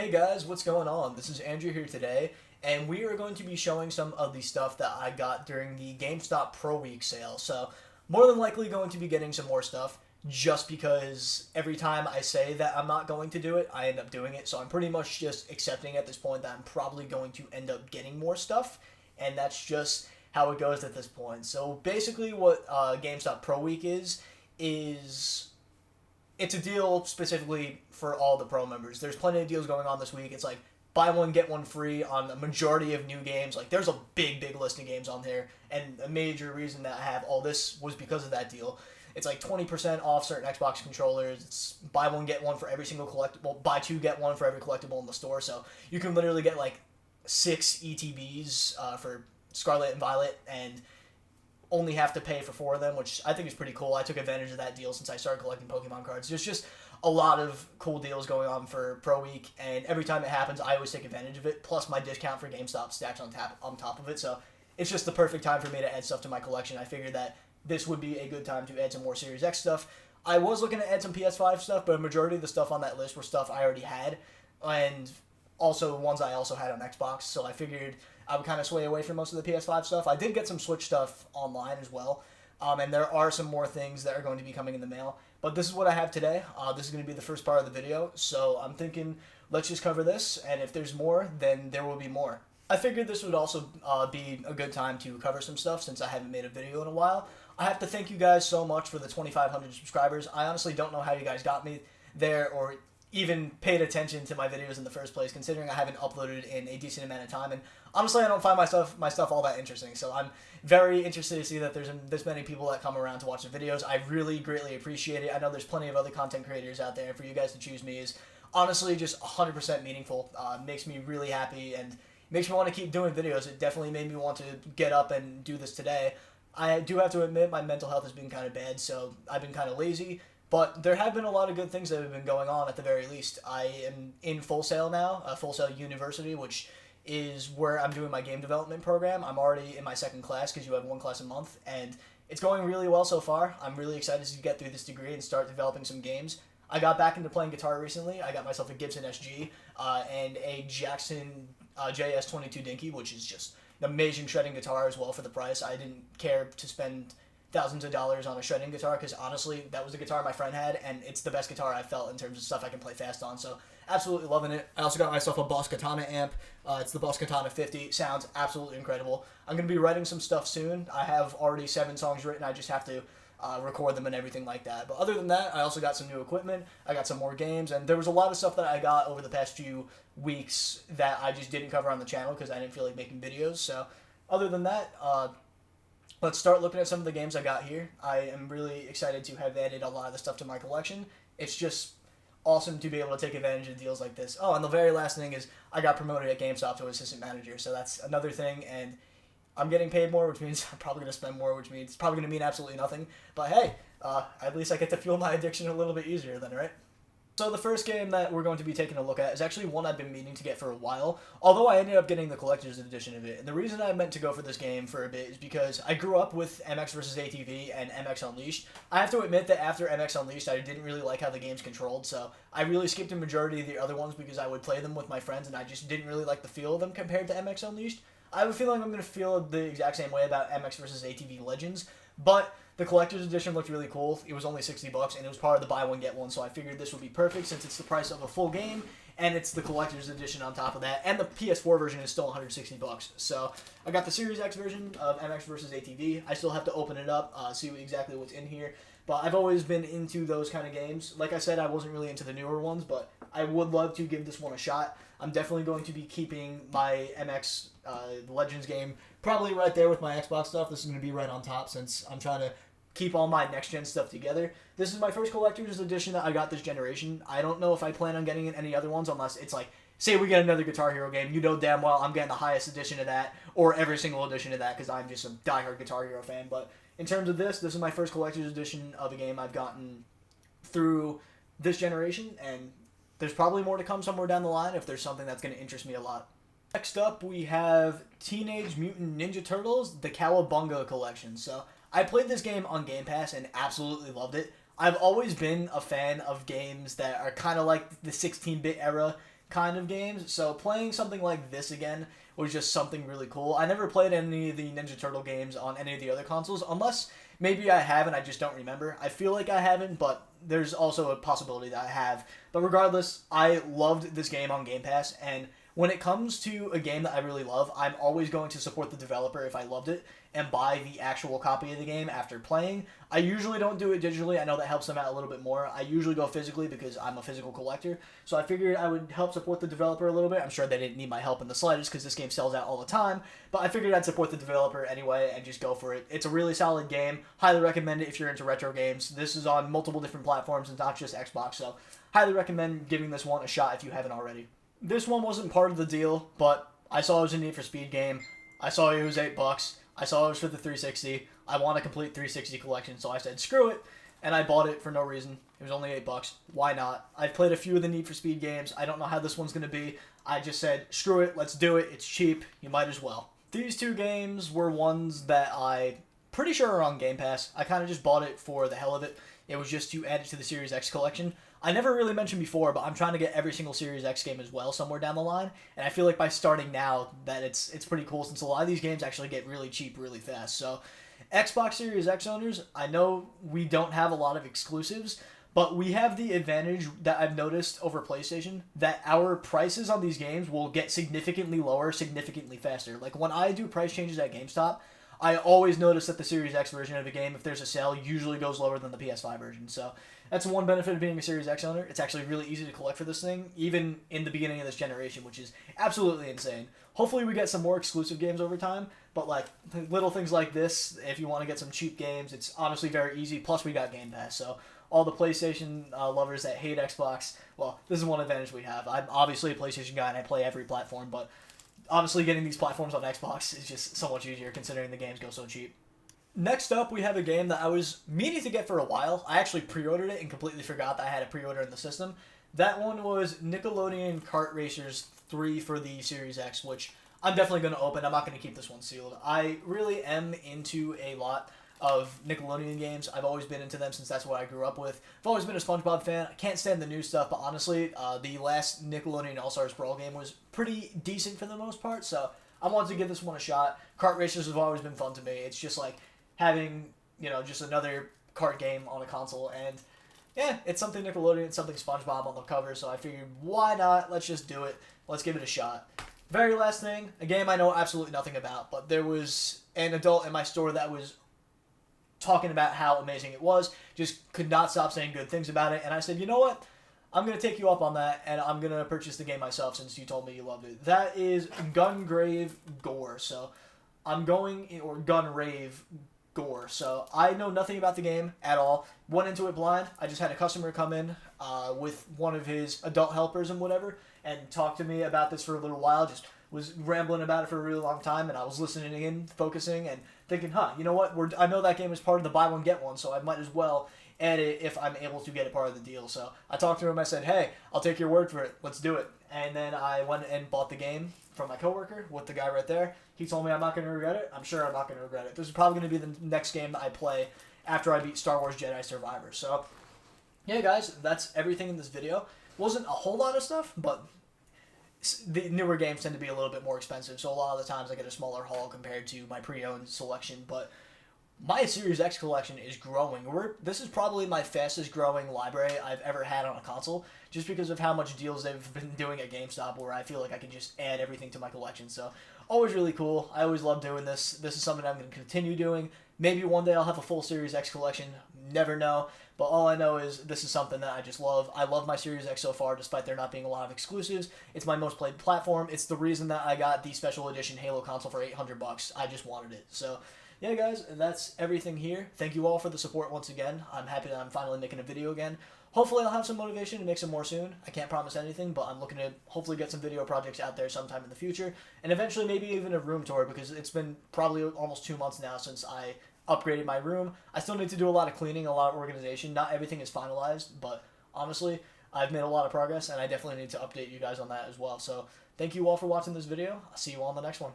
Hey guys, what's going on? This is Andrew here today, and we are going to be showing some of the stuff that I got during the GameStop Pro Week sale. So, more than likely going to be getting some more stuff, just because every time I say that I'm not going to do it, I end up doing it. So I'm pretty much just accepting at this point that I'm probably going to end up getting more stuff, and that's just how it goes at this point. So basically what GameStop Pro Week is it's a deal specifically for all the pro members. There's plenty of deals going on this week. It's like buy one, get one free on the majority of new games. Like there's a big list of games on there, and a major reason that I have all this was because of that deal. It's like 20% off certain Xbox controllers. It's buy one, get one for every single collectible. Buy two, get one for every collectible in the store. So you can literally get like 6 ETBs for Scarlet and Violet, and only have to pay for 4 of them, which I think is pretty cool. I took advantage of that deal since I started collecting Pokemon cards. There's just a lot of cool deals going on for Pro Week, and every time it happens, I always take advantage of it, plus my discount for GameStop stacks on top of it, so it's just the perfect time for me to add stuff to my collection. I figured that this would be a good time to add some more Series X stuff. I was looking to add some PS5 stuff, but a majority of the stuff on that list were stuff I already had, and also ones I also had on Xbox, so I figured I would kind of sway away from most of the PS5 stuff. I did get some Switch stuff online as well, and there are some more things that are going to be coming in the mail. But this is what I have today. This is going to be the first part of the video, so I'm thinking let's just cover this, and if there's more, then there will be more. I figured this would also be a good time to cover some stuff since I haven't made a video in a while. I have to thank you guys so much for the 2,500 subscribers. I honestly don't know how you guys got me there or even paid attention to my videos in the first place, considering I haven't uploaded in a decent amount of time, and honestly I don't find my stuff all that interesting, so I'm very interested to see that there's this many people that come around to watch the videos. I really greatly appreciate it. I know there's plenty of other content creators out there, and for you guys to choose me is honestly just 100% meaningful. Makes me really happy and makes me want to keep doing videos. It definitely made me want to get up and do this today. I do have to admit my mental health has been kind of bad, so I've been kind of lazy. But there have been a lot of good things that have been going on at the very least. I am in Full Sail now, Full Sail University, which is where I'm doing my game development program. I'm already in my second class because you have one class a month, and it's going really well so far. I'm really excited to get through this degree and start developing some games. I got back into playing guitar recently. I got myself a Gibson SG and a Jackson JS22 Dinky, which is just an amazing shredding guitar as well for the price. I didn't care to spend thousands of dollars on a shredding guitar because honestly that was the guitar my friend had, and it's the best guitar I've felt in terms of stuff I can play fast on, so absolutely loving it. I also got myself a Boss Katana amp. It's the Boss Katana 50. Sounds absolutely incredible. I'm going to be writing some stuff soon. I have already 7 songs written. I just have to record them and everything like that. But other than that, I also got some new equipment. I got some more games, and there was a lot of stuff that I got over the past few weeks that I just didn't cover on the channel because I didn't feel like making videos. So other than that, let's start looking at some of the games I got here. I am really excited to have added a lot of the stuff to my collection. It's just awesome to be able to take advantage of deals like this. Oh, and the very last thing is I got promoted at GameStop to assistant manager, so that's another thing, and I'm getting paid more, which means I'm probably going to spend more, which means it's probably going to mean absolutely nothing. But hey, at least I get to fuel my addiction a little bit easier then, right? So the first game that we're going to be taking a look at is actually one I've been meaning to get for a while, although I ended up getting the collector's edition of it. And the reason I meant to go for this game for a bit is because I grew up with MX vs. ATV and MX Unleashed. I have to admit that after MX Unleashed, I didn't really like how the game's controlled, so I really skipped a majority of the other ones because I would play them with my friends and I just didn't really like the feel of them compared to MX Unleashed. I have a feeling I'm going to feel the exact same way about MX vs. ATV Legends, but the collector's edition looked really cool. It was only $60, and it was part of the buy one, get one, so I figured this would be perfect since it's the price of a full game, and it's the collector's edition on top of that, and the PS4 version is still $160. So I got the Series X version of MX vs. ATV. I still have to open it up, see exactly what's in here, but I've always been into those kind of games. Like I said, I wasn't really into the newer ones, but I would love to give this one a shot. I'm definitely going to be keeping my MX Legends game probably right there with my Xbox stuff. This is going to be right on top since I'm trying to keep all my next-gen stuff together. This is my first collector's edition that I got this generation. I don't know if I plan on getting any other ones unless it's like, say we get another Guitar Hero game, you know damn well I'm getting the highest edition of that or every single edition of that because I'm just a diehard Guitar Hero fan. But in terms of this is my first collector's edition of a game I've gotten through this generation, and there's probably more to come somewhere down the line if there's something that's going to interest me a lot. Next up, we have Teenage Mutant Ninja Turtles, the Cowabunga Collection. So I played this game on Game Pass and absolutely loved it. I've always been a fan of games that are kind of like the 16-bit era. kind of games. So playing something like this again was just something really cool. I never played any of the Ninja Turtle games on any of the other consoles, unless maybe I have and I just don't remember. I feel like I haven't, but there's also a possibility that I have. But regardless, I loved this game on Game Pass, and when it comes to a game that I really love, I'm always going to support the developer if I loved it and buy the actual copy of the game after playing. I usually don't do it digitally. I know that helps them out a little bit more. I usually go physically because I'm a physical collector. So I figured I would help support the developer a little bit. I'm sure they didn't need my help in the slightest because this game sells out all the time. But I figured I'd support the developer anyway and just go for it. It's a really solid game. Highly recommend it if you're into retro games. This is on multiple different platforms and not just Xbox. So highly recommend giving this one a shot if you haven't already. This one wasn't part of the deal, but I saw it was a Need for Speed game. I saw it was $8. I saw it was for the 360. I want a complete 360 collection, so I said, screw it, and I bought it for no reason. It was only $8. Why not? I've played a few of the Need for Speed games. I don't know how this one's going to be. I just said, screw it, let's do it. It's cheap. You might as well. These two games were ones that I pretty sure are on Game Pass. I kind of just bought it for the hell of it. It was just to add it to the Series X collection. I never really mentioned before, but I'm trying to get every single Series X game as well somewhere down the line, and I feel like by starting now that it's pretty cool since a lot of these games actually get really cheap really fast. So Xbox Series X owners, I know we don't have a lot of exclusives, but we have the advantage that I've noticed over PlayStation that our prices on these games will get significantly lower, significantly faster. Like when I do price changes at GameStop, I always notice that the Series X version of a game, if there's a sale, usually goes lower than the PS5 version. So that's one benefit of being a Series X owner. It's actually really easy to collect for this thing, even in the beginning of this generation, which is absolutely insane. Hopefully we get some more exclusive games over time, but like little things like this, if you want to get some cheap games, it's honestly very easy. Plus we got Game Pass, so all the PlayStation lovers that hate Xbox, well, this is one advantage we have. I'm obviously a PlayStation guy and I play every platform, but obviously getting these platforms on Xbox is just so much easier considering the games go so cheap. Next up, we have a game that I was meaning to get for a while. I actually pre-ordered it and completely forgot that I had a pre-order in the system. That one was Nickelodeon Kart Racers 3 for the Series X, which I'm definitely going to open. I'm not going to keep this one sealed. I really am into a lot of Nickelodeon games. I've always been into them since that's what I grew up with. I've always been a SpongeBob fan. I can't stand the new stuff, but honestly, the last Nickelodeon All-Stars Brawl game was pretty decent for the most part, so I wanted to give this one a shot. Kart Racers have always been fun to me. It's just like having, just another kart game on a console, and yeah, it's something Nickelodeon, it's something SpongeBob on the cover, so I figured, why not? Let's just do it. Let's give it a shot. Very last thing, a game I know absolutely nothing about, but there was an adult in my store that was talking about how amazing it was, just could not stop saying good things about it, and I said, you know what? I'm going to take you up on that, and I'm going to purchase the game myself since you told me you loved it. That is Gungrave Gore, so I'm going, or Gunrave Gore, so I know nothing about the game at all. Went into it blind. I just had a customer come in with one of his adult helpers and whatever, and talk to me about this for a little while, just was rambling about it for a really long time, and I was listening in, focusing, and thinking, you know what, I know that game is part of the buy one, get one, so I might as well add it if I'm able to get it part of the deal. So I talked to him, I said, hey, I'll take your word for it, let's do it. And then I went and bought the game from my coworker with the guy right there. He told me I'm not going to regret it. I'm sure I'm not going to regret it. This is probably going to be the next game that I play after I beat Star Wars Jedi Survivor. So yeah, guys, that's everything in this video. Wasn't a whole lot of stuff, but the newer games tend to be a little bit more expensive, so a lot of the times I get a smaller haul compared to my pre-owned selection, but my Series X collection is growing. This is probably my fastest growing library I've ever had on a console, just because of how much deals they've been doing at GameStop, where I feel like I can just add everything to my collection. So always really cool. I always love doing this. This is something I'm going to continue doing. Maybe one day I'll have a full Series X collection. Never know. But all I know is this is something that I just love. I love my Series X so far, despite there not being a lot of exclusives. It's my most played platform. It's the reason that I got the special edition Halo console for $800. I just wanted it. So yeah, guys, that's everything here. Thank you all for the support once again. I'm happy that I'm finally making a video again. Hopefully I'll have some motivation to make some more soon. I can't promise anything, but I'm looking to hopefully get some video projects out there sometime in the future. And eventually maybe even a room tour, because it's been probably almost 2 months now since I upgraded my room. I still need to do a lot of cleaning, a lot of organization. Not everything is finalized, but honestly, I've made a lot of progress, and I definitely need to update you guys on that as well. So thank you all for watching this video. I'll see you all in the next one.